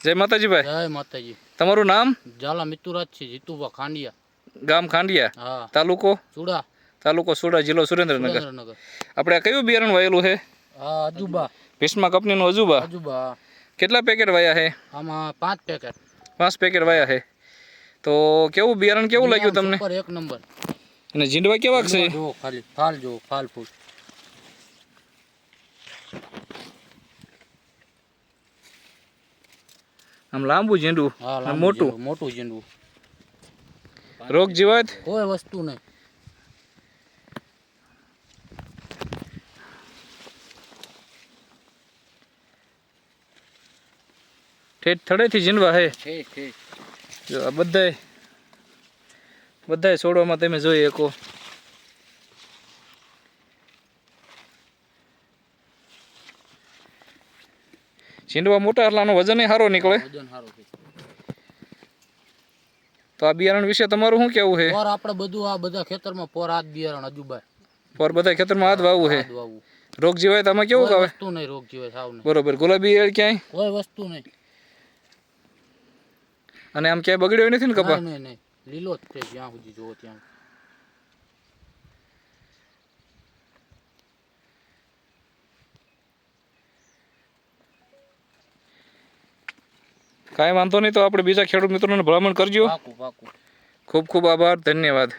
જય માતાજી ભાઈ. જય માતાજી. તમારું નામ? ઝાલા મિતુરાજ છે, જીતુભા ખાંડિયા, ગામ ખાંડિયા, હા, તાલુકો સુડા, સુડા, જિલ્લો સુરેન્દ્રનગર. આપણે કયું બિયારણ વાયેલું છે? હા, અજુબા, ભીષ્મા કંપનીનું અજુબા. અજુબા. કેટલા પેકેટ વાયા છે? આમાં 5 પેકેટ. 5 પેકેટ વાયા છે. તો કેવું બિયારણ કેવું લાગ્યું તમને? સુપર, એક નંબર. અને જીંડવા કેવા છે? જો ખાલી ફાલ જો, ફાલ ફૂલ. આમ લાંબુ ઝીંડું, હા, મોટું મોટું ઝીંડું. રોગ જીવાત કોઈ વસ્તુ નહીં. ઠેઠ થડેથી ઝીંડવા છે. ઠીક. જો આ બધાય છોડવામાં તમે જોઈ શકો. ઝીંડવા મોટા એટલાનો વજન સારો નીકળે. વજન સારું છે. તો આ બિયારણ વિશે તમારું શું કેવું છે? પોર આપણે બધું આ બધા ખેતરમાં પોર હાથ બિયારણ અજુબા. પોર બધા ખેતરમાં હાથ વાવવું છે. રોગ જીવાય તો આમાં કેવું આવે? વસ્તુ નહીં, રોગ જીવાય સાવ નહીં. બરોબર. ગુલાબી એળ ક્યાંય? કોઈ વસ્તુ નહીં. અને આમ ક્યાંય બગડ્યો નથી ને કપા? નહીં. લીલો જ છે જ્યાં સુધી જોવો ત્યાં. કાંઈ વાંધો નહીં. તો આપણે બીજા ખેડૂત મિત્રોને ભલામણ કરજો. પાકું. ખૂબ ખૂબ આભાર, ધન્યવાદ.